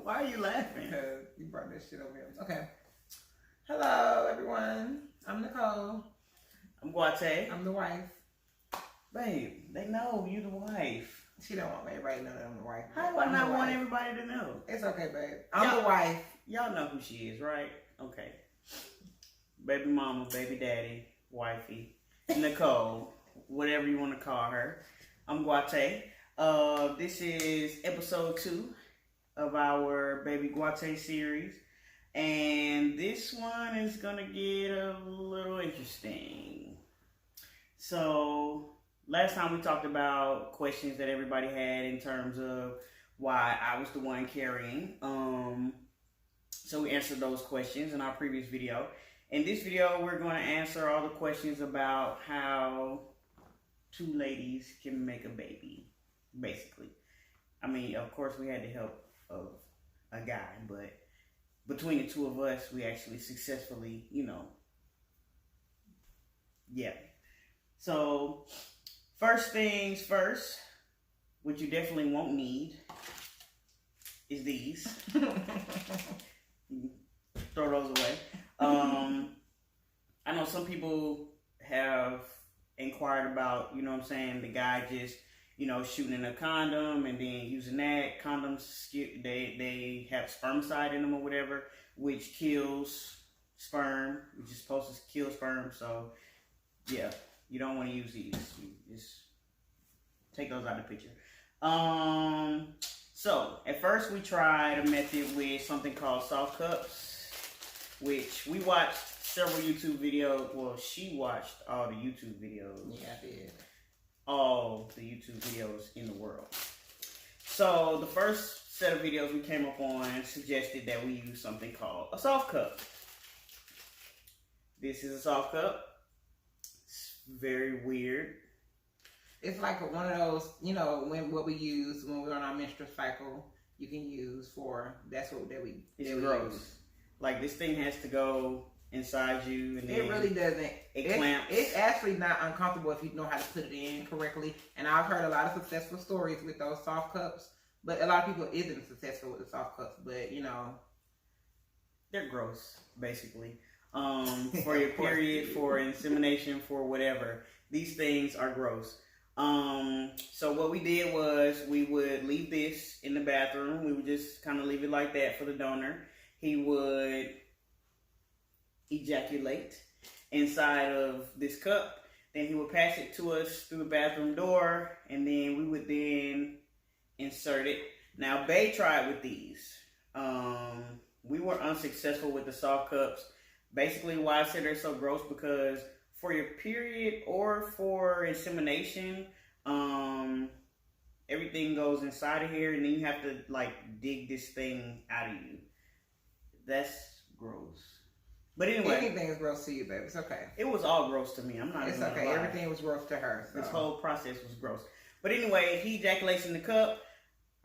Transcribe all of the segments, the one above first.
Why are you laughing? Because you brought that shit over here. Okay. Hello, everyone. I'm Nicole. I'm Guate. I'm the wife. Babe, they know you the wife. She don't want everybody to know that I'm the wife. How do I not want everybody to know? It's okay, babe. I'm the wife. Y'all know who she is, right? Okay. Baby mama, baby daddy, wifey, Nicole, whatever you want to call her. I'm Guate. This is episode 2 of our Baby Guate series. And this one is going to get a little interesting. So, last time we talked about questions that everybody had in terms of why I was the one carrying. So we answered those questions in our previous video. In this video, we're going to answer all the questions about how 2 ladies can make a baby, basically. I mean, of course, we had the help of a guy, but between the 2 of us, we actually successfully, yeah. So, first things first, what you definitely won't need is these. Throw those away. I know some people have inquired about, the guy just, shooting in a condom and then using that. Condoms, they have spermicide in them or whatever, which kills sperm, which is supposed to kill sperm. So, yeah, you don't want to use these. You just take those out of the picture. So, at first we tried a method with something called soft cups, which we watched several YouTube videos. Well, she watched all the YouTube videos. Yeah, I did. All the YouTube videos in the world. So, the first set of videos we came up on suggested that we use something called a soft cup. This is a soft cup. It's very weird. It's like one of those, what we use when we're on our menstrual cycle, you can use for, that's what we gross. Use. Like, this thing has to go inside you. And it really doesn't. It clamps. It's actually not uncomfortable if you know how to put it in correctly. And I've heard a lot of successful stories with those soft cups. But a lot of people isn't successful with the soft cups. But, they're gross, basically. For your period, for insemination, for whatever. These things are gross. So what we did was we would leave this in the bathroom. We would just kind of leave it like that for the donor. He would ejaculate inside of this cup. Then he would pass it to us through the bathroom door, and then we would then insert it. Now, Bae tried with these. We were unsuccessful with the soft cups. Basically, why I said they're so gross, because for your period or for insemination, everything goes inside of here, and then you have to dig this thing out of you. That's gross. But anyway, anything is gross to you, baby. It's okay. It was all gross to me. I'm not. It's even okay. gonna lie. Everything was gross to her. So. This whole process was gross. But anyway, he ejaculates in the cup.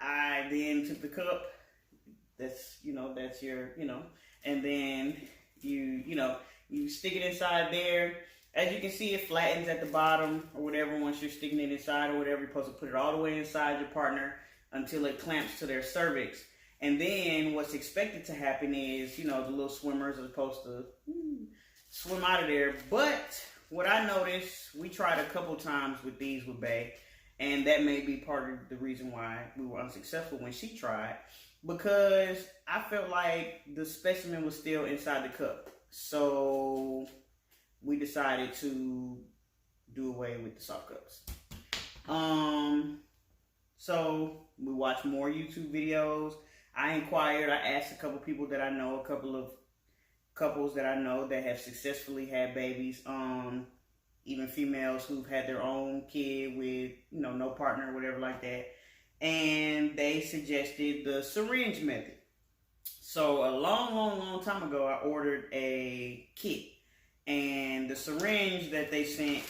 I then took the cup. That's that's your and then you stick it inside there. As you can see, it flattens at the bottom or whatever. Once you're sticking it inside or whatever, you're supposed to put it all the way inside your partner until it clamps to their cervix. And then what's expected to happen is, the little swimmers are supposed to swim out of there. But what I noticed, we tried a couple times with these with Bae, and that may be part of the reason why we were unsuccessful when she tried, because I felt like the specimen was still inside the cup. So we decided to do away with the soft cups. So we watched more YouTube videos. I inquired, I asked a couple people that I know, a couple of couples that I know that have successfully had babies, even females who've had their own kid with, no partner or whatever like that. And they suggested the syringe method. So a long time ago, I ordered a kit. And the syringe that they sent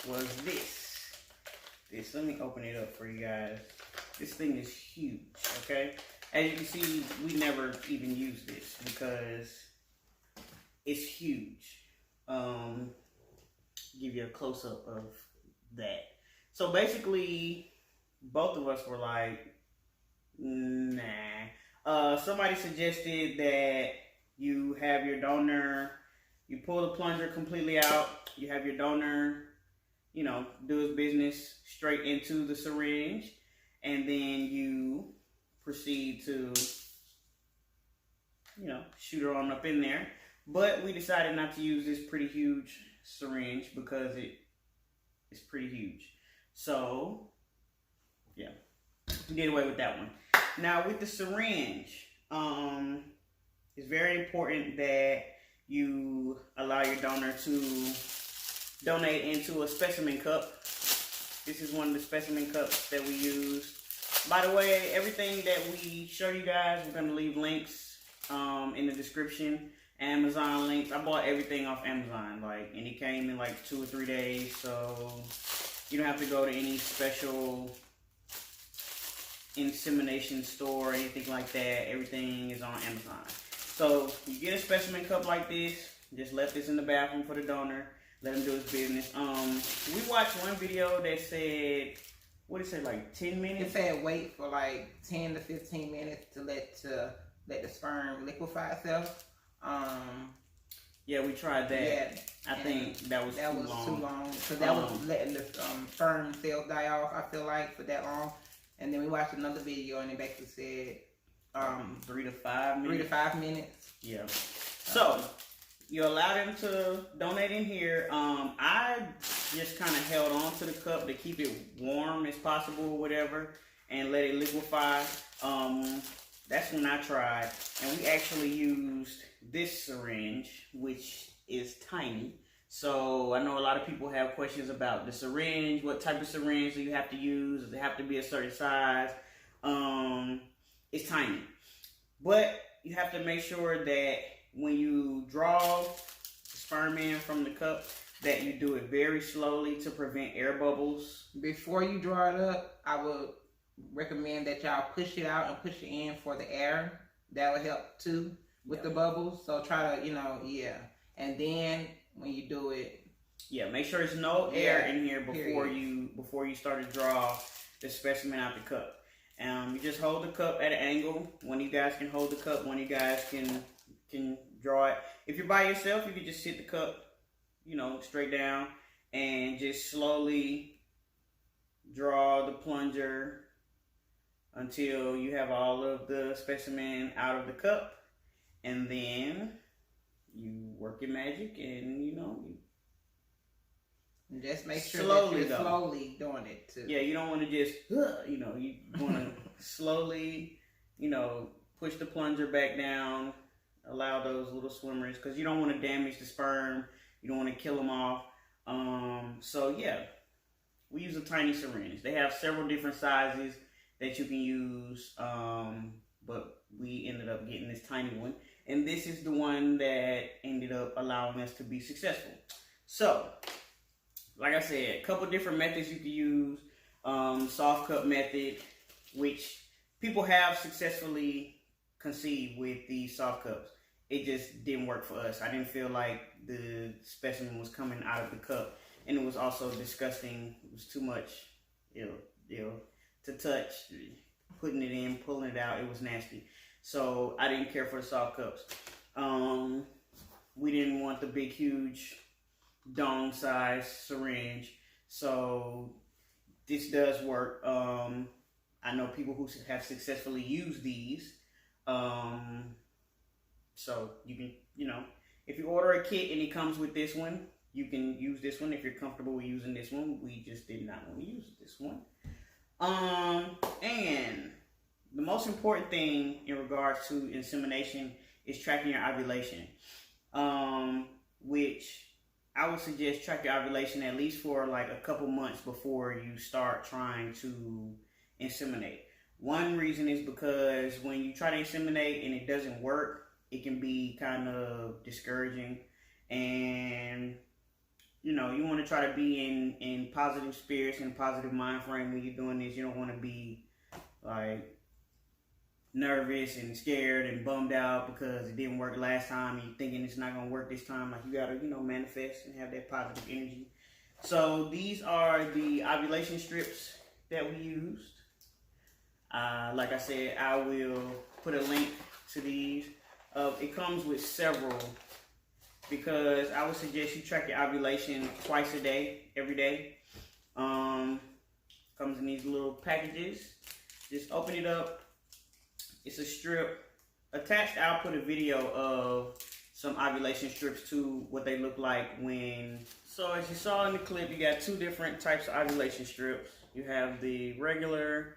was this. Let me open it up for you guys. This thing is huge, okay? As you can see, we never even use this because it's huge. Give you a close-up of that. So basically, both of us were like, nah. somebody suggested that you have your donor, you pull the plunger completely out, you have your donor, you know, do his business straight into the syringe, and then you proceed to, you know, shoot her on up in there. But we decided not to use this pretty huge syringe because it's pretty huge. So, yeah, we did away with that one. Now, with the syringe, it's very important that you allow your donor to donate into a specimen cup. This is one of the specimen cups that we use. By the way, everything that we show you guys, we're going to leave links in the description. Amazon links. I bought everything off Amazon, like, and it came in like 2 or 3 days, so you don't have to go to any special insemination store or anything like that. Everything is on Amazon. So you get a specimen cup like this. Just left this in the bathroom for the donor. Let him do his business. We watched one video that said, what did it say, like 10 minutes? It said wait for like 10 to 15 minutes to let the sperm liquefy itself. Yeah, we tried that. Yeah, I think that was too long. Because that was letting the sperm cells die off, I feel like, for that long. And then we watched another video and it basically said 3 to 5 minutes. 3 to 5 minutes. Yeah. So you allow them to donate in here. I just kind of held on to the cup to keep it warm as possible or whatever and let it liquefy. That's when I tried. And we actually used this syringe, which is tiny. So I know a lot of people have questions about the syringe. What type of syringe do you have to use? Does it have to be a certain size? It's tiny. But you have to make sure that when you draw sperm in from the cup, that you do it very slowly to prevent air bubbles. Before you draw it up, I would recommend that y'all push it out and push it in for the air. That will help too with the bubbles. So try to, and then when you do it, make sure there's no air in here before you start to draw the specimen out the cup. You just hold the cup at an angle. One of you guys can hold the cup. One of you guys can draw it. If you're by yourself, you can just sit the cup, straight down and just slowly draw the plunger until you have all of the specimen out of the cup, and then you work your magic and just make sure slowly, that you're slowly doing it too. Yeah, you don't want to just you want to slowly push the plunger back down, allow those little swimmers, because you don't want to damage the sperm, you don't want to kill them off. So yeah, we use a tiny syringe. They have several different sizes that you can use, but we ended up getting this tiny one, and this is the one that ended up allowing us to be successful. So, like I said, a couple different methods you can use. Soft cup method, which people have successfully conceived with the soft cups. It just didn't work for us. I didn't feel like the specimen was coming out of the cup, and it was also disgusting. It was too much, to touch, putting it in, pulling it out. It was nasty. So I didn't care for the soft cups. We didn't want the big, huge dome size syringe. So this does work. I know people who have successfully used these. So you can, if you order a kit and it comes with this one, you can use this one if you're comfortable with using this one. We just did not want to use this one. And the most important thing in regards to insemination is tracking your ovulation, which I would suggest track your ovulation at least for like a couple months before you start trying to inseminate. One reason is because when you try to inseminate and it doesn't work, it can be kind of discouraging, and you want to try to be in positive spirits and positive mind frame when you're doing this. You don't want to be like nervous and scared and bummed out because it didn't work last time and you're thinking it's not going to work this time. Like, you got to, manifest and have that positive energy. So these are the ovulation strips that we used. Like I said, I will put a link to these. It comes with several, because I would suggest you track your ovulation twice a day, every day. Comes in these little packages. Just open it up. It's a strip. Attached, I'll put a video of some ovulation strips to what they look like when. So as you saw in the clip, you got two different types of ovulation strips. You have the regular,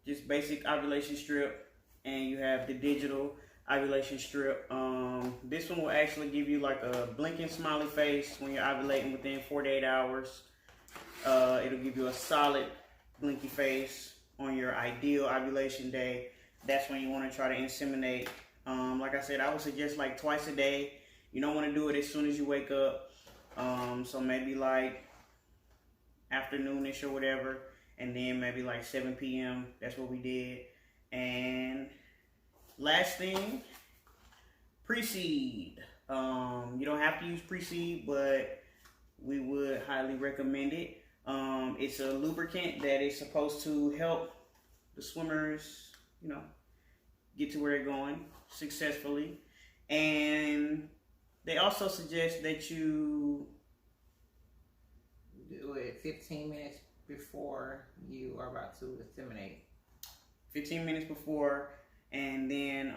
just basic ovulation strip, and you have the digital ovulation strip. This one will actually give you like a blinking smiley face when you're ovulating within 48 hours. It'll give you a solid blinky face on your ideal ovulation day. That's when you want to try to inseminate. Like I said, I would suggest like twice a day. You don't want to do it as soon as you wake up. So maybe like afternoonish or whatever, and then maybe like 7 p.m. That's what we did. And last thing, PreSeed. You don't have to use PreSeed, but we would highly recommend it. It's a lubricant that is supposed to help the swimmers, you know, get to where they're going successfully. And they also suggest that you do it 15 minutes before you are about to inseminate. 15 minutes before, and then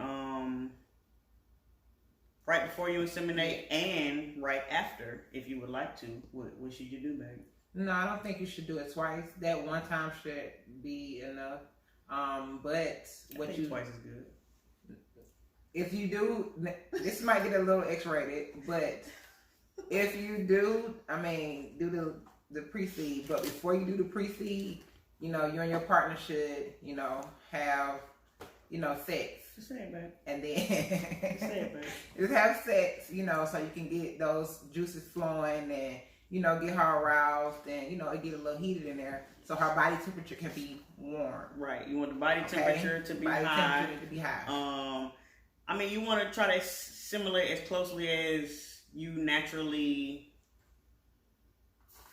right before you inseminate, and right after, if you would like to. What should you do, baby? No, I don't think you should do it twice. That one time should be enough. But what you twice is good. If you do, this might get a little X-rated, but if you do, I mean, do the PreSeed. But before you do the PreSeed, you know, you and your partner should, you know, have, you know, sex. Just say it, babe. And then Just say it, babe. Just have sex, you know, so you can get those juices flowing and, you know, get her aroused, and, you know, it get a little heated in there, so her body temperature can be warm. Right. You want the body temperature to be high. I mean, you want to try to simulate as closely as you naturally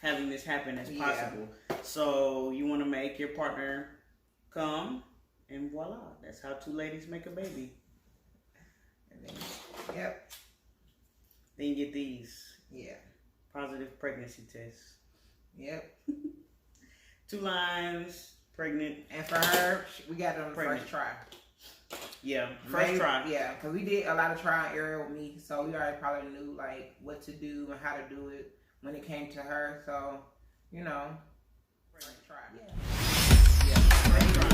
having this happen as possible. Yeah. So you want to make your partner come, and voila, that's how two ladies make a baby. And then, yep. Then you get these. Yeah. Positive pregnancy tests. Yep. 2 lines, pregnant. And for her, we got it on the first try. Yeah, first try. Yeah, because we did a lot of trial and error with me, so we already probably knew like what to do and how to do it when it came to her. So, you know, first try. Yeah. Yeah.